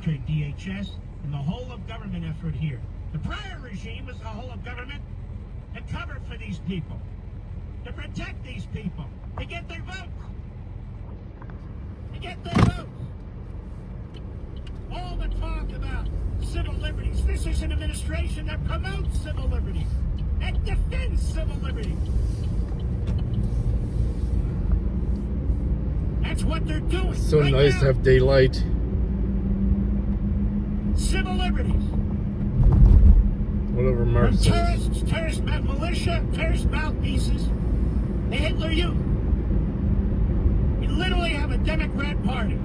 military, DHS, and the whole of government effort here. The prior regime was the whole of government to cover for these people, to protect these people, to get their votes. To get their votes. All the talk about civil liberties. This is an administration that promotes civil liberties, that defends civil liberties. That's what they're doing. So right nice now. to have daylight. Civil liberties. Whatever Mark From says. terrorist militia, terrorist mouthpieces, the Hitler Youth. You literally have a Democrat Party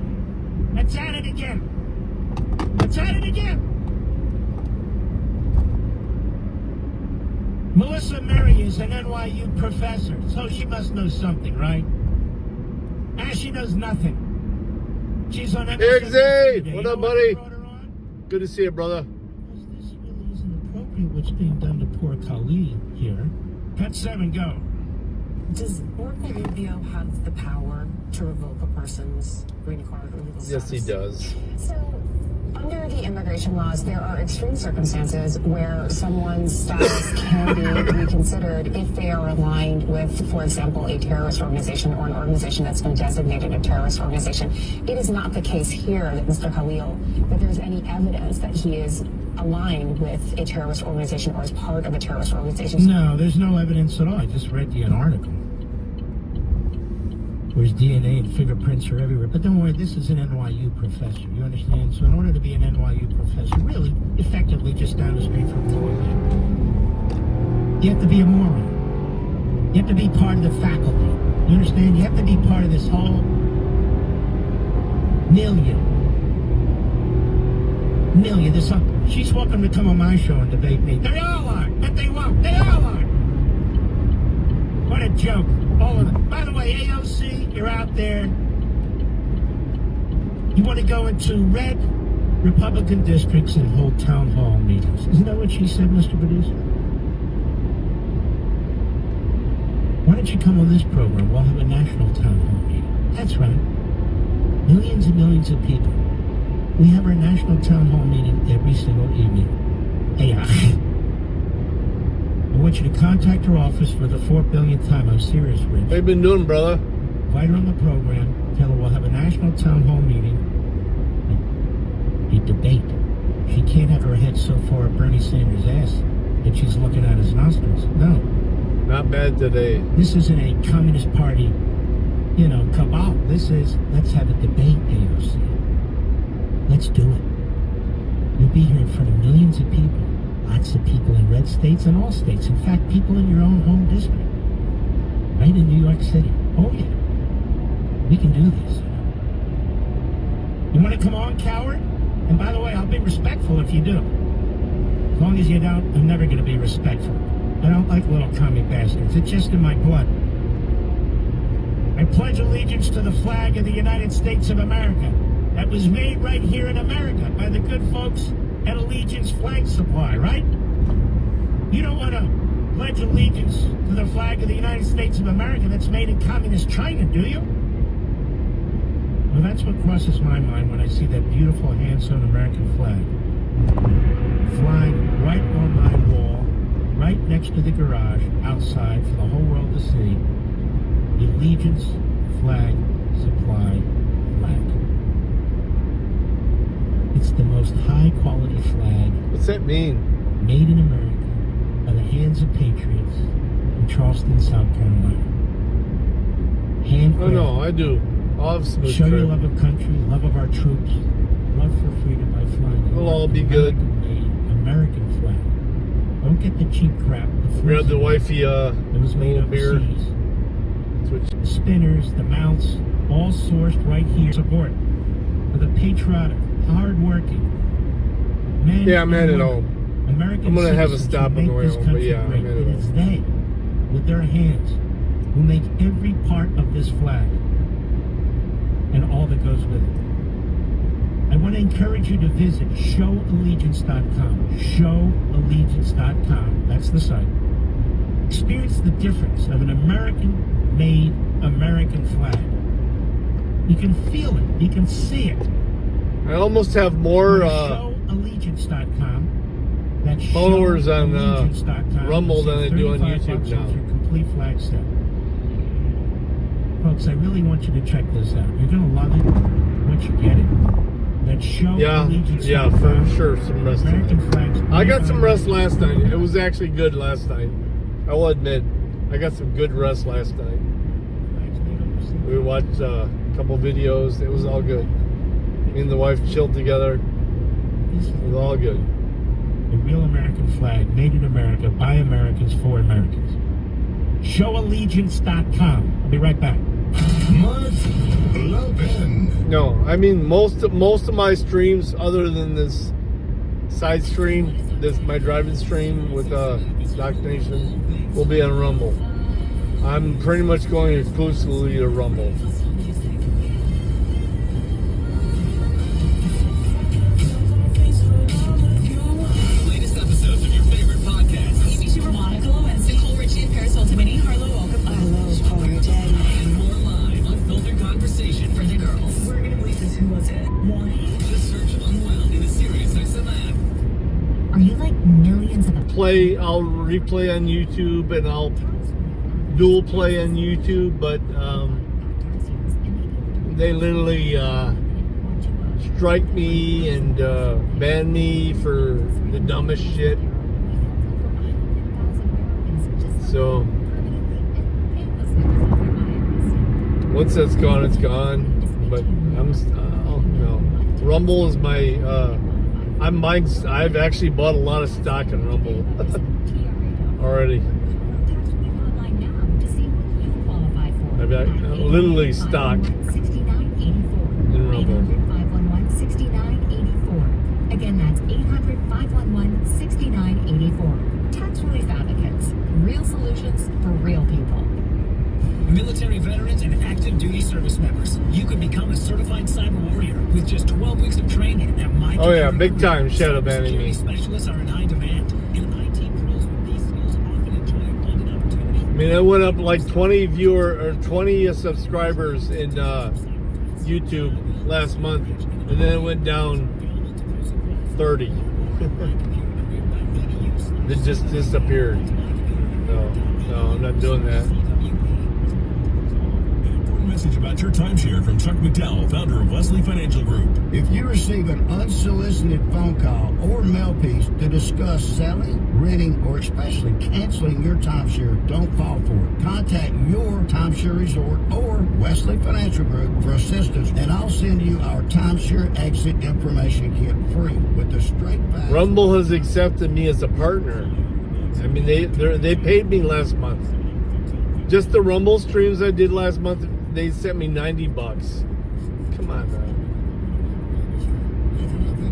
that's at it again. That's at it again. Melissa Murray is an NYU professor, so she must know something, right? And she knows nothing. She's on Exit! What up, buddy? Good to see you, brother. This really isn't appropriate what's being done to poor Khalid here. Cut 7, go. Does Oracle Rubio have the power to revoke a person's green card or legal status? Yes, he does. So, under the immigration laws, there are extreme circumstances where someone's status can be reconsidered if they are aligned with, for example, a terrorist organization or an organization that's been designated a terrorist organization. It is not the case here that Mr. Khalil, that there's any evidence that he is aligned with a terrorist organization or is part of a terrorist organization. No, there's no evidence at all. I just read you an article. Where his DNA and fingerprints are everywhere. But don't worry, this is an NYU professor. You understand? So in order to be an NYU professor, really, effectively just down the street from Florida, you have to be a moron. You have to be part of the faculty. You understand? You have to be part of this whole million. There's some, she's welcome to come on my show and debate me. They all are, but they won't. They all are. What a joke. All of them. By the way, AOC, you're out there. You want to go into red Republican districts and hold town hall meetings. Isn't that what she said, Mr. Producer? Why don't you come on this program? We'll have a national town hall meeting. That's right. Millions and millions of people. We have our national town hall meeting every single evening. Hey, I want you to contact her office for the 4 billionth time. I'm serious, Rich. How you been doing, brother? Invite her on the program. Tell her we'll have a national town hall meeting. A debate. She can't have her head so far up Bernie Sanders' ass that she's looking at his nostrils. No. Not bad today. This isn't a Communist Party, cabal. This is, let's have a debate, AOC. Let's do it. You'll be here in front of millions of people. Lots of people in red states and all states. In fact, people in your own home district. Right in New York City. Oh, yeah. We can do this. You want to come on, coward? And by the way, I'll be respectful if you do. As long as you don't, I'm never going to be respectful. I don't like little commie bastards. It's just in my blood. I pledge allegiance to the flag of the United States of America that was made right here in America by the good folks at Allegiance Flag Supply, right? You don't want to pledge allegiance to the flag of the United States of America that's made in communist China, do you? Well, that's what crosses my mind when I see that beautiful hand-sewn American flag flying right on my wall, right next to the garage, outside for the whole world to see. The Allegiance Flag Supply flag. It's the most high-quality flag. What's that mean? Made in America by the hands of patriots in Charleston, South Carolina. Handcrafted. Oh, no, I do. I'll have smooth Show your trip. love of country, love of our troops, love for freedom by flying the It'll all be good. American flag. Don't get the cheap crap. Grab the wifey It was made little of beer. The spinners, the mounts, all sourced right here. Support for the patriotic, hard-working men. Yeah, I'm headed and home. American I'm gonna have a citizens stop who on the make way this home, but country yeah, I'm great. headed It is home. they, with their hands, who make every part of this flag and all that goes with it. I want to encourage you to visit showallegiance.com. Showallegiance.com. That's the site. Experience the difference of an American-made American flag. You can feel it. You can see it. I almost have more ShowAllegiance.com. That's followers on ShowAllegiance.com. Rumble than I do on YouTube $35 now. off your complete flag set. Folks, I really want you to check this out. You're going to love it once you get it. That's ShowAllegiance.com. Yeah, for sure, some rest American tonight. flags. I got some rest last night. It was actually good last night. I will admit, I got some good rest last night. We watched a couple videos. It was all good. Me and the wife chilled together. It was all good. The real American flag, made in America, by Americans, for Americans. ShowAllegiance.com. I'll be right back. Mark Lopin. No, I mean most of my streams, other than this side stream, my driving stream with Doc Nation, will be on Rumble. I'm pretty much going exclusively to Rumble. Latest episodes of your favorite podcast. Amy Schumer, Monica Lewinsky, Nicole Richie, and Paris Hilton, Harlow, welcome. I love Color Jen. And more live, unfiltered conversation for the girls. We're gonna release this. Who was it? Why? The search of Unwound in a Sirius XM. Are you like millions of I'll replay on YouTube and I'll dual play on YouTube, but they literally strike me and ban me for the dumbest shit. So once that's gone, it's gone. But no. Rumble is my. I've actually bought a lot of stock in Rumble already. I've literally stock in Rumble. Again, that's 800-511-6984. Tax relief advocates. Real solutions for real people. Military veterans and active duty service members. You can become a certified cyber warrior with just 12 weeks of training at my. Oh yeah, big time shadow banning me. Specialists are in high demand, and IT pros with these skills often enjoy abundant opportunities. I mean, I went up like 20 subscribers in YouTube last month, and then it went down 30. It just disappeared. No, I'm not doing that. Message about your timeshare from Chuck McDowell, founder of Wesley Financial Group. If you receive an unsolicited phone call or mail piece to discuss selling, renting, or especially canceling your timeshare, don't fall for it. Contact your timeshare resort or Wesley Financial Group for assistance, and I'll send you our timeshare exit information kit free with the straight facts. Rumble has accepted me as a partner. I mean, they paid me last month. Just the Rumble streams I did last month, they sent me $90. Come on, man.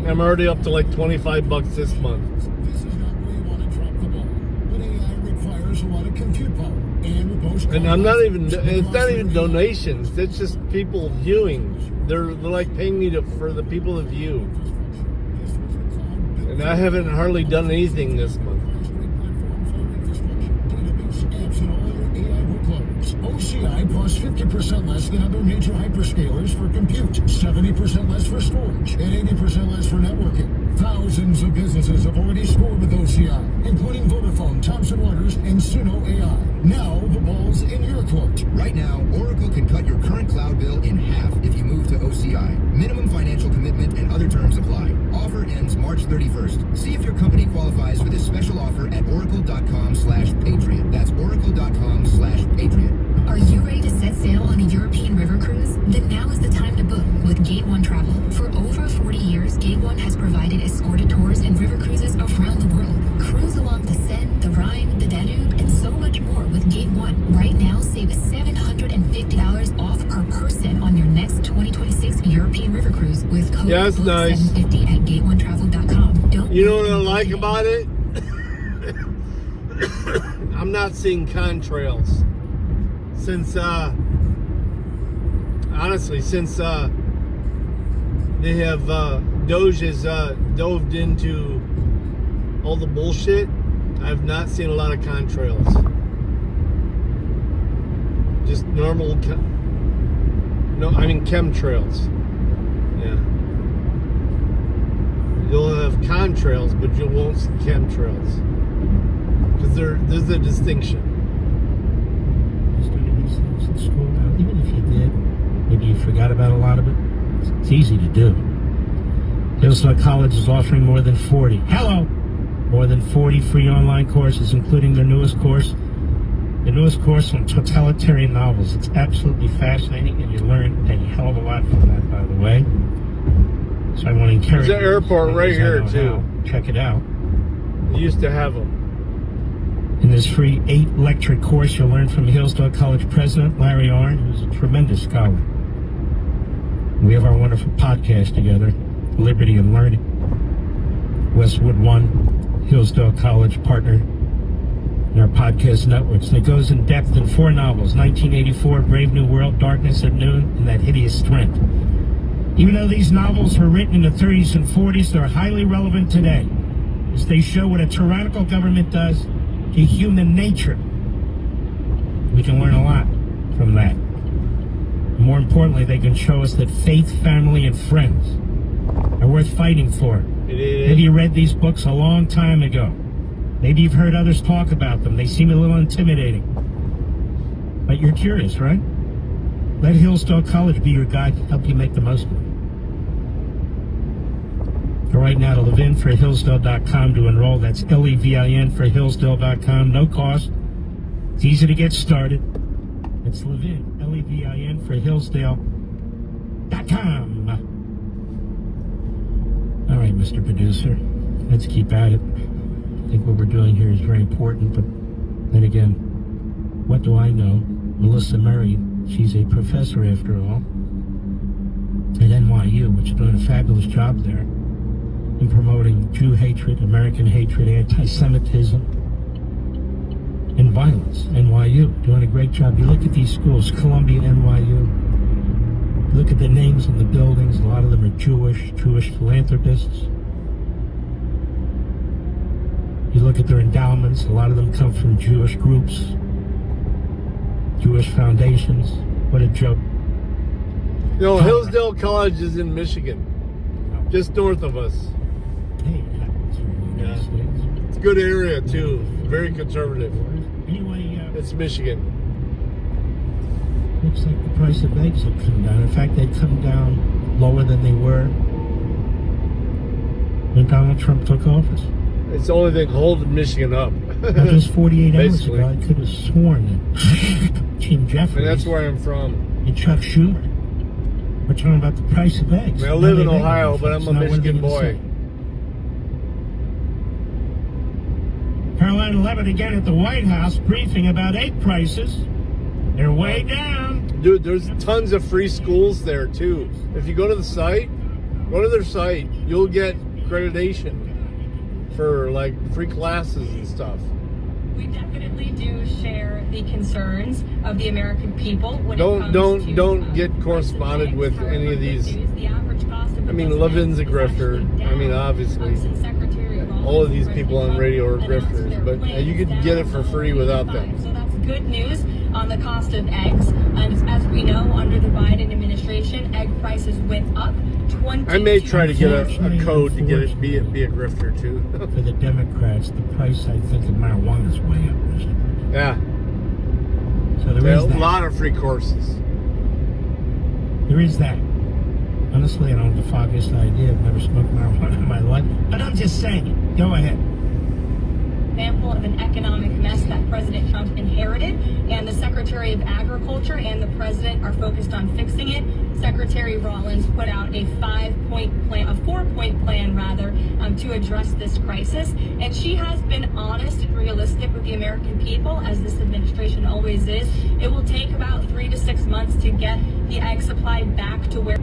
I'm already up to like $25 this month. This is not where you want to drop the ball, but AI requires a lot of compute power. And with most And it's not even donations. It's just people viewing. They're like paying me for the people to view. And I haven't hardly done anything this month. OCI costs 50% less than other major hyperscalers for compute, 70% less for storage, and 80% less for networking. Thousands of businesses have already scored with OCI, including Vodafone, Thomson Reuters, and Suno AI. Now the ball's in your court. Right now, Oracle can cut your current cloud bill in half if you move to OCI. Minimum financial commitment and other terms apply. Offer ends March 31st. See if your company qualifies for this special offer at oracle.com/patriot. That's oracle.com/patriot. Are you ready to set sail on a European river cruise? Then now is the time to book with Gate One Travel. For over 40 years, Gate One has provided escorted tours and river cruises around the world. Cruise along the Seine, the Rhine, the Danube, and so much more with Gate One. Right now, save $750 off per person on your next 2026 European river cruise with code Yeah, that's nice. 750 at gateonetravel.com. Don't You know what I like about it? I'm not seeing contrails. Since they have Doge has dove into all the bullshit, I've not seen a lot of contrails. Just normal chemtrails. Yeah. contrails, but you won't see chemtrails. Because there's a distinction. Even if you did, maybe you forgot about a lot of it. It's easy to do. Hillsdale College is offering more than 40 free online courses, including their newest course on totalitarian novels. It's absolutely fascinating, and you learn a hell of a lot from that, by the way. So I want to encourage you. There's an airport right here, too. Check it out. They used to have them. In this free 8-lecture course, you'll learn from Hillsdale College President Larry Arnn, who's a tremendous scholar. We have our wonderful podcast together, Liberty and Learning. Westwood One, Hillsdale College partner in our podcast networks. And it goes in depth in 4 novels: 1984, Brave New World, Darkness at Noon, and That Hideous Strength. Even though these novels were written in the 30s and 40s, they're highly relevant today, as they show what a tyrannical government does to human nature. We can learn a lot from that. More importantly, they can show us that faith, family, and friends are worth fighting for. Maybe you read these books a long time ago. Maybe you've heard others talk about them. They seem a little intimidating. But you're curious, right? Let Hillsdale College be your guide to help you make the most of it. Go right now to levinforhillsdale.com to enroll. That's Levin for Hillsdale.com. No cost. It's easy to get started. It's Levin, Levin for Hillsdale.com. All right, Mr. Producer, let's keep at it. I think what we're doing here is very important, but then again, what do I know? Melissa Murray, she's a professor after all, at NYU, which is doing a fabulous job there in promoting Jew hatred, American hatred, anti-Semitism, and violence. NYU, doing a great job. You look at these schools, Columbia, NYU, look at the names on the buildings. A lot of them are Jewish philanthropists. You look at their endowments. A lot of them come from Jewish groups, Jewish foundations. What a joke. You know, Hillsdale College is in Michigan, just north of us. Hey, it happens here in the United States. It's a good area, too. Very conservative. Anyway, It's Michigan. looks like the price of eggs have come down. In fact, they've come down lower than they were when Donald Trump took office. It's the only thing holding Michigan up. Now, just 48 hours Basically. ago, I could have sworn that Jim Jeffries And that's where I'm from. and Chuck Schumer were talking about the price of eggs. I mean, I live in Now they Ohio, make but it. I'm a Now, what are they Michigan gonna boy. say? Carolina Levitt again at the White House briefing about egg prices. They're way down. Dude, there's tons of free schools there, too. If you go to the site, go to their site, you'll get accreditation for, like, free classes and stuff. We definitely do share the concerns of the American people when it comes to Don't get corresponded with any of these. I mean, Levin's a grifter. I mean, obviously, all of these people on radio are grifters, but you could get it for free without them. So that's good news on the cost of eggs. And as we know, under the Biden administration, egg prices went up 20%. I may try to get a code to get it be a grifter too. For the Democrats, the price, I think, of marijuana is way up. Yeah, So there there's is a that. lot of free courses. There is that. Honestly, I don't have the foggiest idea. I've never smoked marijuana in my life. But I'm just saying it. Go ahead. Example of an economic mess that President Trump inherited, and the Secretary of Agriculture and the President are focused on fixing it. Secretary Rollins put out a 4-point plan rather, to address this crisis, and she has been honest and realistic with the American people, as this administration always is. It will take about 3 to 6 months to get the egg supply back to where.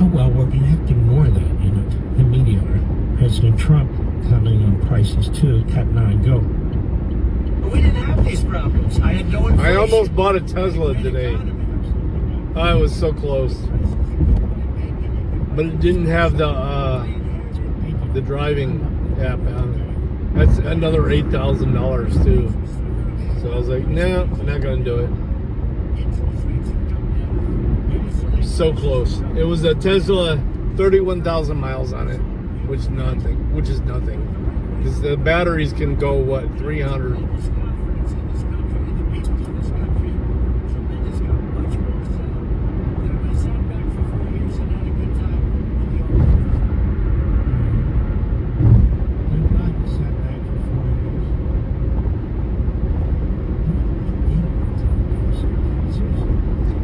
Oh, well, we're going to have to ignore that, you know. The media are. President Trump commenting on prices, too. Cut 9, go. We didn't have these problems. I had no I almost bought a Tesla today. I was so close, but it didn't have the driving app on it. That's another $8,000 too. So I was like, no, I'm not gonna do it. So close. It was a Tesla 31,000 miles on it, which is nothing. Because the batteries can go, what, 300?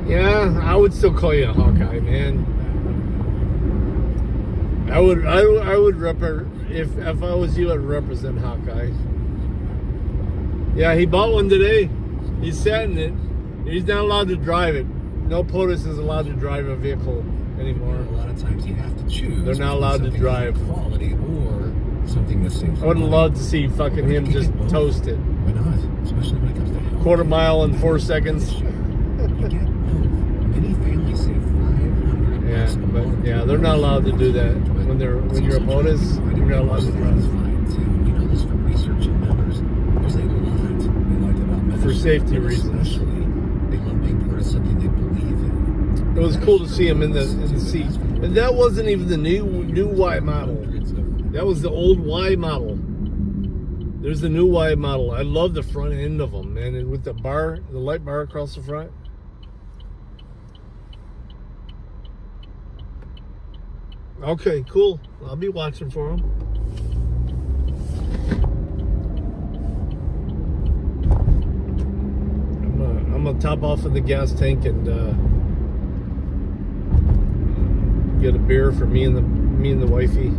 Yeah, I would still call you a Hawkeye, man. I would if I was you, I'd represent Hawkeye. Yeah, he bought one today. He sat in it. He's not allowed to drive it. No POTUS is allowed to drive a vehicle anymore. A lot of times you have to choose. They're not allowed to drive. Quality or something that seems. I would love to see fucking him just toast it. Why not? Especially when it comes to health. Quarter mile in 4 seconds. You get both. Many families save $500. Yeah, but yeah, they're not allowed to do that. When you're a POTUS, you're not allowed to drive. You know this from research and numbers. There's a lot they like about medicine. For safety reasons. They love being part of something they believe in. It was cool to see him in the seat. And that wasn't even the new Y model. That was the old Y model. There's the new Y model. I love the front end of them, man. And with the bar, the light bar across the front. Okay, cool. I'll be watching for him. I'm gonna top off of the gas tank and get a beer for me and the wifey.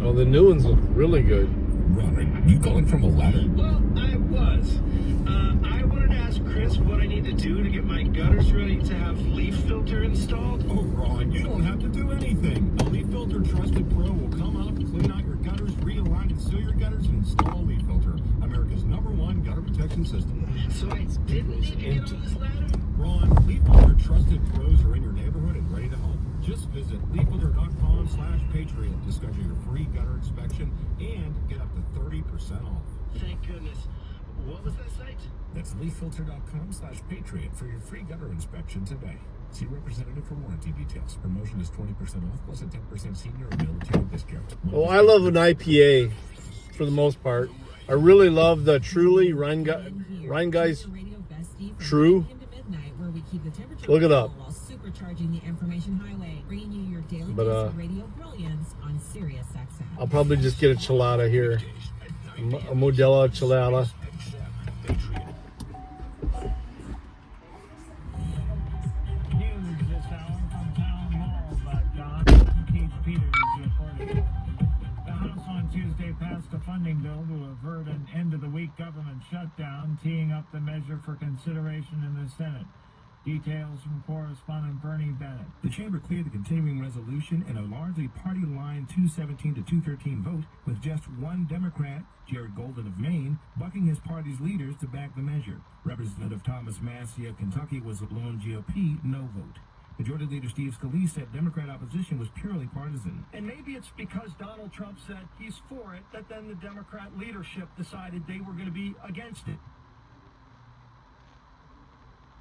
Oh, the new ones look really good. Ron, you going from a ladder? Well, I was. I wanted to ask Chris what I need to do to get my gutters ready to have leaf filter installed. Oh, Ron, you don't have to do anything. A Leaf Filter Trusted Pro will come out, clean out your gutters, realign and seal your gutters, and install a Leaf Filter, America's #1 gutter protection system. So I didn't need to get on this ladder? Ron, Leaf Filter Trusted Pros are in your neighborhood and ready to help. Just visit leaffilter.com/Patriot to schedule your free gutter inspection and get up to 30% off. Thank goodness. What was that site? That's leaffilter.com/Patriot for your free gutter inspection today. See representative for warranty details. Promotion is 20% off plus a 10% senior or military discount. Oh, I love an IPA for the most part. I really love the Truly Rheingei's True. Look it up. But I'll probably just get a Chelada here. A Modelo Chelada. Passed a funding bill to avert an end-of-the-week government shutdown, teeing up the measure for consideration in the Senate. Details from correspondent Bernie Bennett. The chamber cleared the continuing resolution in a largely party-line 217 to 213 vote, with just one Democrat, Jared Golden of Maine, bucking his party's leaders to back the measure. Representative Thomas Massie of Kentucky was a lone GOP no vote. Majority Leader Steve Scalise said Democrat opposition was purely partisan. And maybe it's because Donald Trump said he's for it that then the Democrat leadership decided they were going to be against it.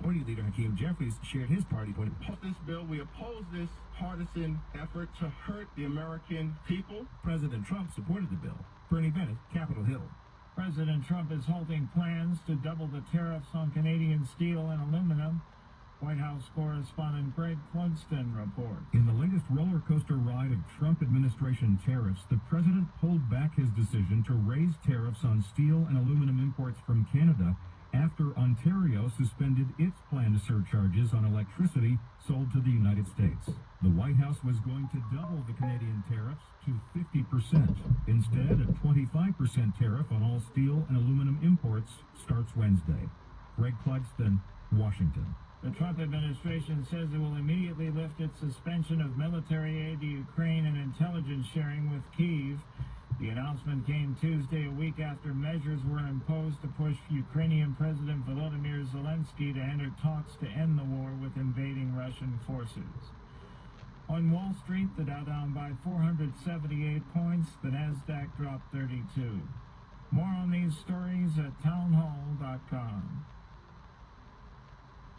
Party Leader Hakeem Jeffries shared his party point. This bill, we oppose this partisan effort to hurt the American people. President Trump supported the bill. Bernie Bennett, Capitol Hill. President Trump is halting plans to double the tariffs on Canadian steel and aluminum. White House correspondent Greg Clugston reports. In the latest roller coaster ride of Trump administration tariffs, the president pulled back his decision to raise tariffs on steel and aluminum imports from Canada after Ontario suspended its planned surcharges on electricity sold to the United States. The White House was going to double the Canadian tariffs to 50%. Instead, a 25% tariff on all steel and aluminum imports starts Wednesday. Greg Clugston, Washington. The Trump administration says it will immediately lift its suspension of military aid to Ukraine and intelligence sharing with Kyiv. The announcement came Tuesday, a week after measures were imposed to push Ukrainian President Volodymyr Zelensky to enter talks to end the war with invading Russian forces. On Wall Street, the Dow down by 478 points, the Nasdaq dropped 32. More on these stories at townhall.com.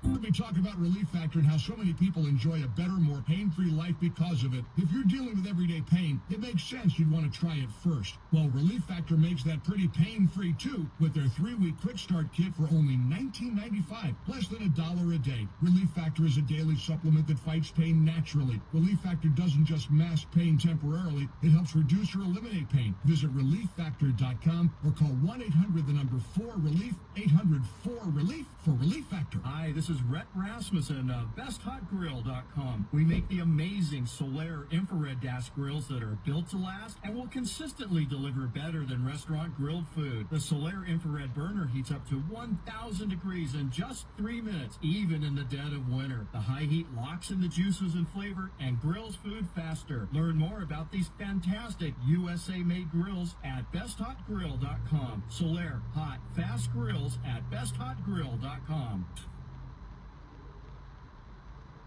We talk about Relief Factor and how so many people enjoy a better, more pain-free life because of it. If you're dealing with everyday pain, it makes sense you'd want to try it first. Well, Relief Factor makes that pretty pain-free too with their 3-week quick start kit for only $19.95, less than $1 a day. Relief Factor is a daily supplement that fights pain naturally. Relief Factor doesn't just mask pain temporarily, it helps reduce or eliminate pain. Visit relieffactor.com or call 1-800-4RELIEF, 800-4RELIEF for Relief Factor. Hi, this is Rhett Rasmussen of BestHotGrill.com. We make the amazing Solaire infrared gas grills that are built to last and will consistently deliver better than restaurant grilled food. The Solaire infrared burner heats up to 1,000 degrees in just 3 minutes, even in the dead of winter. The high heat locks in the juices and flavor and grills food faster. Learn more about these fantastic USA-made grills at BestHotGrill.com. Solaire hot, fast grills at BestHotGrill.com.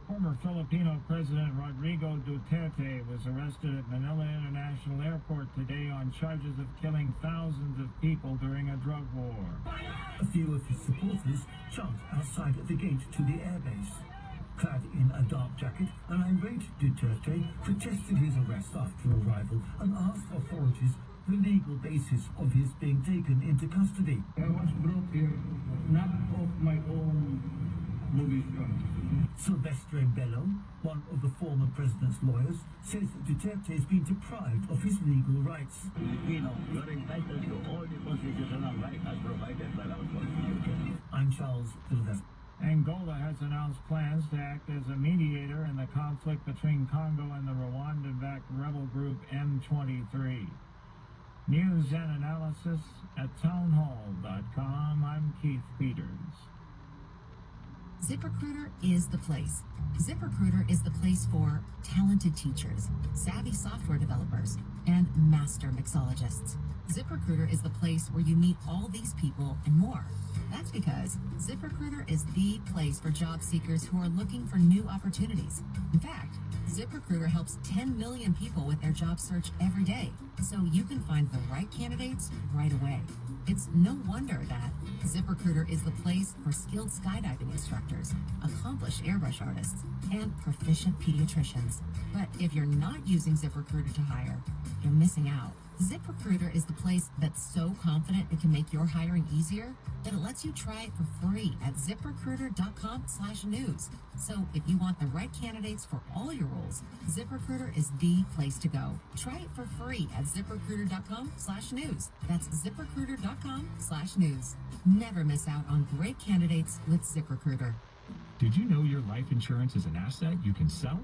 Former Filipino President Rodrigo Duterte was arrested at Manila International Airport today on charges of killing thousands of people during a drug war. A few of his supporters jumped outside the gate to the airbase. Clad in a dark jacket, an irate Duterte protested his arrest after arrival and asked authorities the legal basis of his being taken into custody. I was brought here not of my own movie front. Silvestre Bello, one of the former president's lawyers, says Duterte has been deprived of his legal rights. Filipino, you're entitled to all the constitutional rights as provided by our Constitution. I'm Charles Silvestre. Angola has announced plans to act as a mediator in the conflict between Congo and the Rwandan-backed rebel group M23. News and analysis at townhall.com. I'm Keith Peters. ZipRecruiter is the place. ZipRecruiter is the place for talented teachers, savvy software developers, and master mixologists. ZipRecruiter is the place where you meet all these people and more. That's because ZipRecruiter is the place for job seekers who are looking for new opportunities. In fact, ZipRecruiter helps 10 million people with their job search every day, so you can find the right candidates right away. It's no wonder that ZipRecruiter is the place for skilled skydiving instructors, accomplished airbrush artists, and proficient pediatricians. But if you're not using ZipRecruiter to hire, you're missing out. ZipRecruiter is the place that's so confident it can make your hiring easier that it lets you try it for free at ZipRecruiter.com/news. So if you want the right candidates for all your roles, ZipRecruiter is the place to go. Try it for free at ZipRecruiter.com/news. That's ZipRecruiter.com/news. Never miss out on great candidates with ZipRecruiter. Did you know your life insurance is an asset you can sell?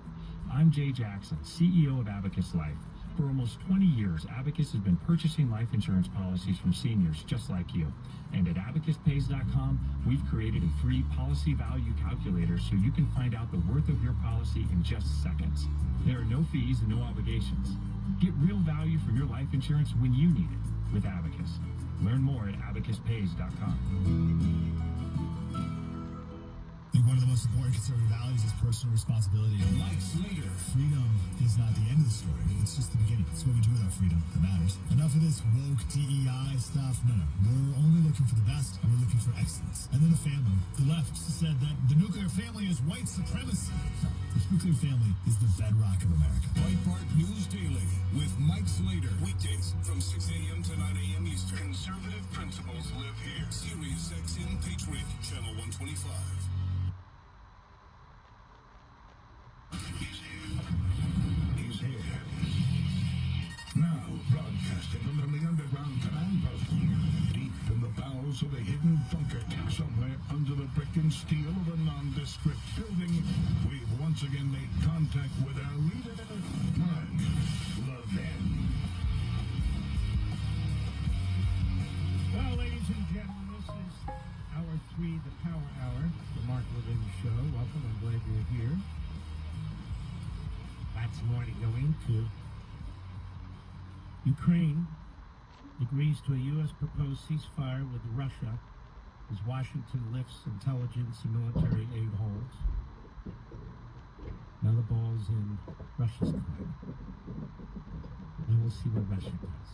I'm Jay Jackson, CEO of Abacus Life. For almost 20 years, Abacus has been purchasing life insurance policies from seniors just like you. And at abacuspays.com, we've created a free policy value calculator so you can find out the worth of your policy in just seconds. There are no fees and no obligations. Get real value for your life insurance when you need it with Abacus. Learn more at abacuspays.com. I think one of the most important conservative values is personal responsibility. Mike Slater. Freedom is not the end of the story. It's just the beginning. It's what we do with our freedom that matters. Enough of this woke DEI stuff. No. We're only looking for the best, and we're looking for excellence. And then the family. The left said that the nuclear family is white supremacy. No, the nuclear family is the bedrock of America. Breitbart News Daily with Mike Slater. Weekdays from 6 a.m. to 9 a.m. Eastern. Conservative principles live here. Sirius XM Patriot, Channel 125. He's here. Now, broadcasting from the underground command post, deep in the bowels of a hidden bunker, somewhere under the brick and steel of a nondescript building, we've once again made contact with our leader, Mark Levin. Well, ladies and gentlemen, this is Hour 3, the Power Hour, the Mark Levin Show. Welcome, I'm glad you're here. Lots more to go into. Ukraine agrees to a U.S. proposed ceasefire with Russia as Washington lifts intelligence and military aid holds. Now the ball's in Russia's court. Now we'll see what Russia does.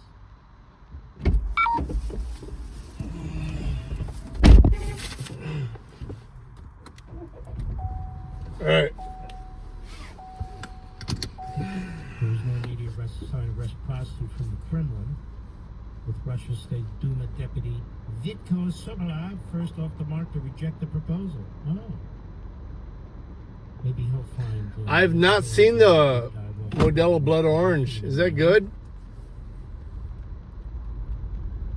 All right. There was no immediate sign of reciprocity from the Kremlin, with Russia's State Duma deputy Vitko Sokolov first off the mark to reject the proposal. Oh. Maybe he'll find... I've not seen the Modelo Blood Orange. Is that good?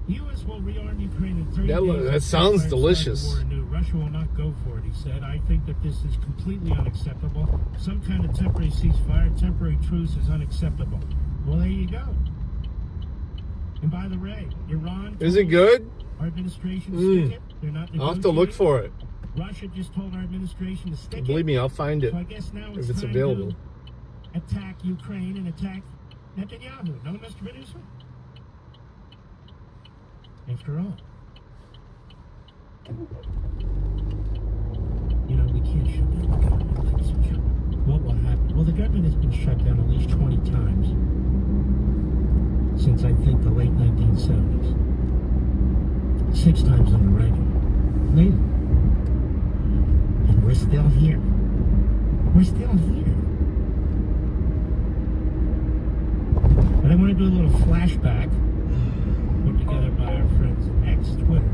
U.S. will rearm Ukraine in 30 days. That sounds delicious. Russia will not go for it, he said. I think that this is completely unacceptable. Some kind of temporary ceasefire, temporary truce is unacceptable. Well, there you go. And by the way, Iran... Is it good? Our administration stick it. They're not I'll have to look for it. Russia just told our administration to stick it. Believe me, I'll find it. So I guess now if it's time available. To attack Ukraine and attack Netanyahu. No, Mr. Producer? After all. You know, we can't shut down the government. What will happen? Well, the government has been shut down at least 20 times since, I think, the late 1970s. 6 times under Reagan. Later. And we're still here. We're still here. But I want to do a little flashback put together by our friends at X, Twitter.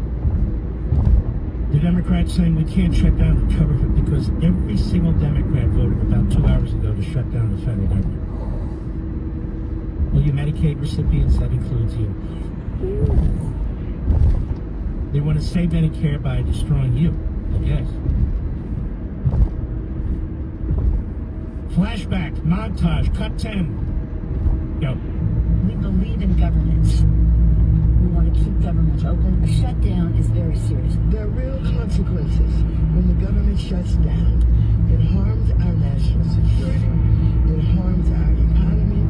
The Democrats saying we can't shut down the government because every single Democrat voted about 2 hours ago to shut down the federal government. Well, you Medicaid recipients, that includes you. They want to save Medicare by destroying you, I guess. Flashback, montage, cut 10. Go. We believe in governance. We want to keep government open. A shutdown is very serious. There are real consequences when the government shuts down. It harms our national security, it harms our economy,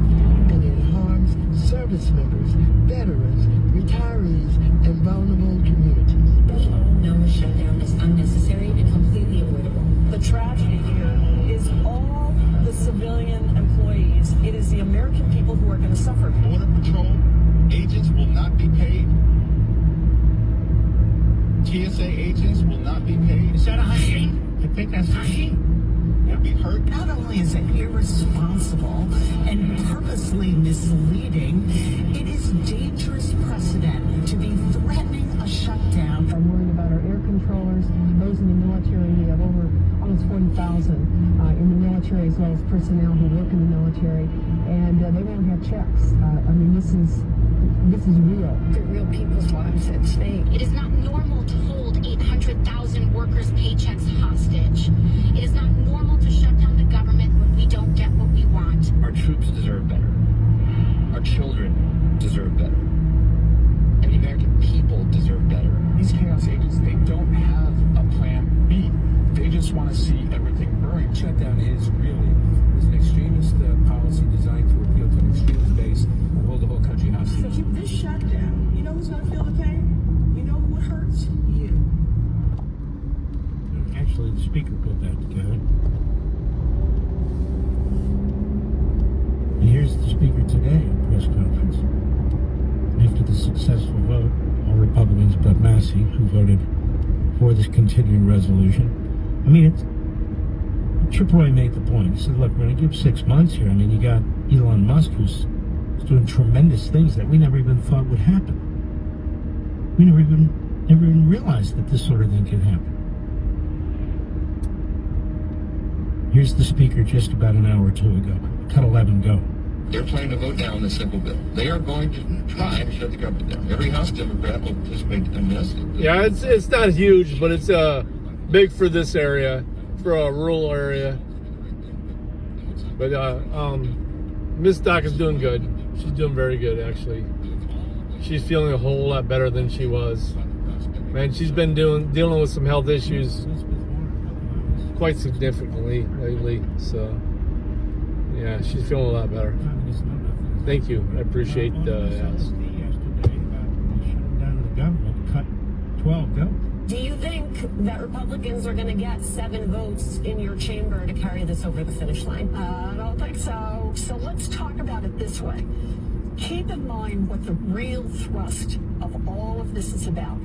and it harms service members, veterans, retirees, and vulnerable communities. We all know a shutdown is unnecessary and completely avoidable. The tragedy here is all the civilian employees. It is the American people who are going to suffer. Border Patrol agents will not be paid. TSA agents will not be paid. Is that a Hashim? I think that's Hashim. Will be hurt. Not only is it irresponsible and purposely misleading, it is dangerous precedent to be threatening a shutdown. I'm worried about our air controllers, those in the military. We have over almost 40,000 in the military, as well as personnel who work in the military, and they won't have checks. I mean, this is real. The real people's lives at stake. It is not normal to hold 800,000 workers' paychecks hostage. It is not normal to shut down the government when we don't get what we want. Our troops deserve better. Our children deserve better. And the American people deserve better. These chaos agents, they don't have a plan B. They just want to see everything burn. Shutdown is an extremist policy designed to appeal to an extremist base and hold the whole country hostage. So if this shutdown, you know who's going to feel the pain? You know who it hurts? You. Actually, the speaker put that together. And here's the speaker today at a press conference. After the successful vote, all Republicans but Massey, who voted for this continuing resolution. I mean, Chip Roy made the point. He said, look, we're going to give 6 months here. I mean, you got Elon Musk who's doing tremendous things that we never even thought would happen. We never even realized that this sort of thing could happen. Here's the speaker just about an hour or two ago. Cut 11, go. They're planning to vote down this simple bill. They are going to try to shut the government down. Every House Democrat will participate in this. Yeah, it's not huge, but it's big for this area, for a rural area. But Miss Doc is doing good. She's doing very good, actually. She's feeling a whole lot better than she was. Man, she's been dealing with some health issues quite significantly lately. So, yeah, she's feeling a lot better. Thank you. I appreciate the ask. Cut 12, go. Do you think that Republicans are going to get 7 votes in your chamber to carry this over the finish line? I don't think so. So let's talk about it this way. keep in mind what the real thrust of all of this is about.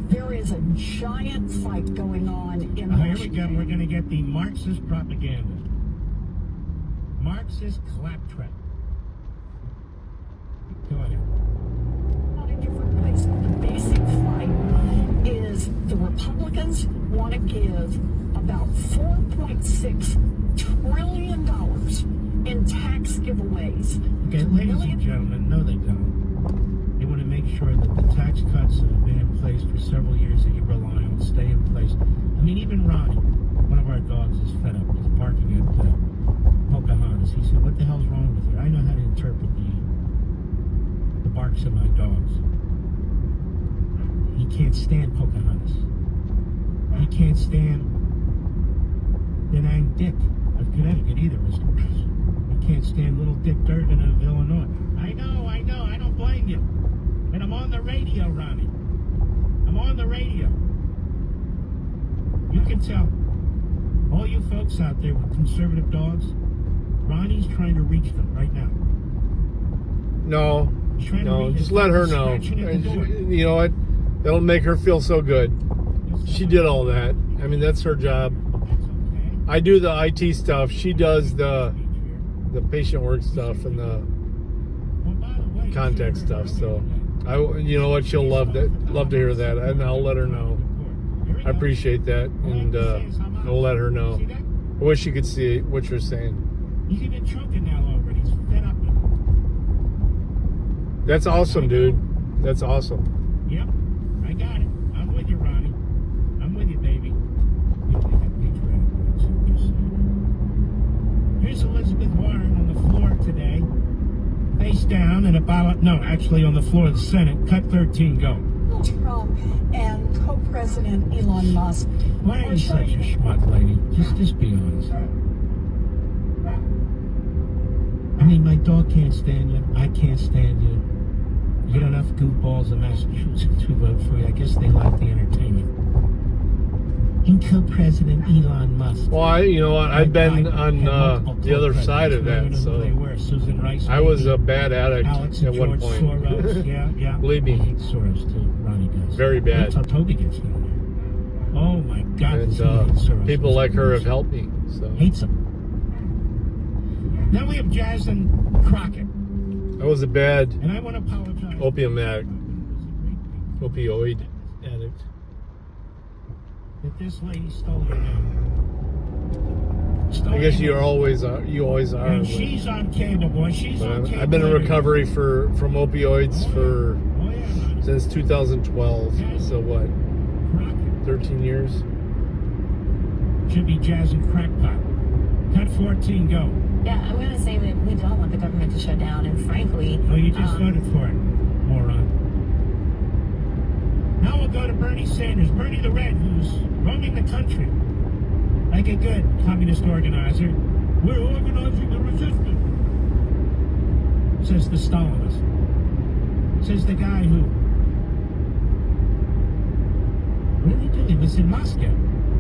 There is a giant fight going on in Here we Washington. go. We're going to get the Marxist propaganda. Marxist claptrap. Go ahead. A different place. The basic fight is the Republicans want to give about $4.6 trillion in tax giveaways. Okay, ladies and gentlemen, no they don't. They want to make sure that the tax cuts that have been in place for several years that you rely on stay in place. I mean, even Ronnie, one of our dogs, is fed up. He's barking at Pocahontas. He said, what the hell's wrong with her? I know how to interpret the barks of my dogs. He can't stand Pocahontas. He can't stand the name Dick of Connecticut either, Mr. President. He can't stand little Dick Durden of Illinois. I know, I don't blame you. And I'm on the radio, Ronnie. I'm on the radio. You can tell all you folks out there with conservative dogs, Ronnie's trying to reach them right now. No, just let her know. You know what? That'll make her feel so good. She did all that. I mean, that's her job. I do the IT stuff. She does the patient work stuff and the contact stuff. So, you know what? She'll love to hear that, and I'll let her know. I appreciate that, and I'll let her know. I wish you could see what you're saying. He's even choking now already. He's fed up. That's awesome, dude. That's awesome. Yep, I got it. I'm with you, Ronnie. I'm with you, baby. Here's Elizabeth Warren on the floor today. Face down and actually on the floor of the Senate. Cut 13, go. Trump and co-president Elon Musk. Why are you such a schmuck, lady? Just be honest. I mean, my dog can't stand you. I can't stand you. You get enough goofballs in Massachusetts who vote for you. I guess they like the entertainment. And co-president Elon Musk. Well, you know what? I've been on the other side of that, so I was a bad addict at one point. Soros. Yeah. Believe me. I hate Soros too. Ronnie does. Very bad. That's how Toby gets down there. Oh my God. And people like her have helped me. So hates him. Now we have Jasmine Crockett. I was a bad and I want to apologize. Opioid addict. That this lady stole your name. I guess you always are. And she's on cable, boy. She's on cable. I've been in recovery from opioids since 2012. So what? 13 years. Should be Jazz and Crackpot. Cut 14, go. Yeah, I'm going to say that we don't want the government to shut down, and frankly... Oh, you just voted for it, moron. Now we'll go to Bernie Sanders, Bernie the Red, who's roaming the country like a good communist organizer. We're organizing the resistance, says the Stalinist. Says the guy who... What did he do? He was in Moscow.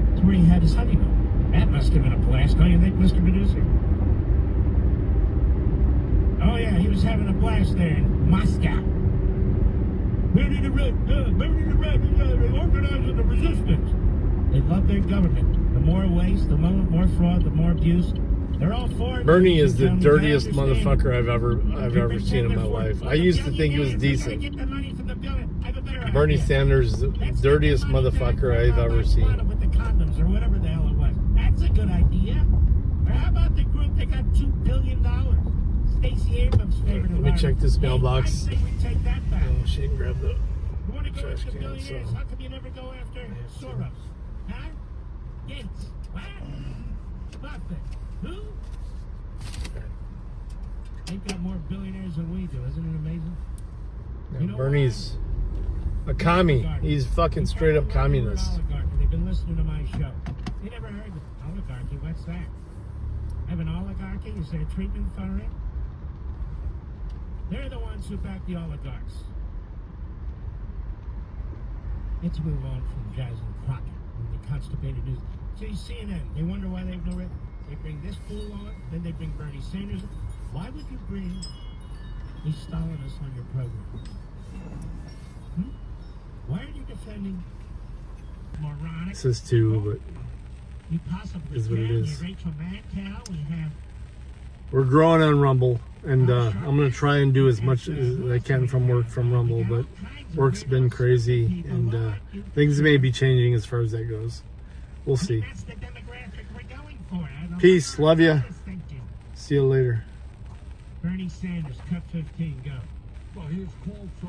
That's where he had his honeymoon. That must have been a blast, don't you think, Mr. Producer? Oh, yeah, he was having a blast there in Moscow. Bernie the Red, organizing the resistance. They love their government. The more waste, the more fraud, the more abuse. They're all for it. Bernie is the dirtiest motherfucker I've ever seen in my life. I used to think he was decent. Bernie Sanders is the dirtiest motherfucker I've ever seen. With the condoms or whatever the hell it was. That's a good idea. Or how about the group that got $2 billion? Stacey Abrams' favorite. Let me check this mailbox. I say we take that back. Oh, she didn't grab the You want to go trash after can. billionaires? So. How come you never go after Soros? Huh? Gates. What? Buffett. Who? They've got more billionaires than we do. Isn't it amazing? Yeah, Bernie's a commie. He's fucking straight up communist. They've been listening to my show. They never heard of oligarchy. What's that? Have an oligarchy? Is there a treatment for it? They're the ones who back the oligarchs. Let's move on from Jazz and Crockett and the constipated news. See, CNN, they wonder why they have no... They bring this fool on, then they bring Bernie Sanders. Why would you bring He's stalling us on your program. Why are you defending moronic? It says 2, but You possibly is what it can. is. You're Rachel Madcow. We have We're growing on Rumble, and I'm going to try and do as much as I can from work from Rumble, but work's been crazy, and things may be changing as far as that goes. We'll see. that's the demographic we're going for. I don't Peace. know Love what ya. I was thinking. See you later. Bernie Sanders, cut 15, go. Well, he has called for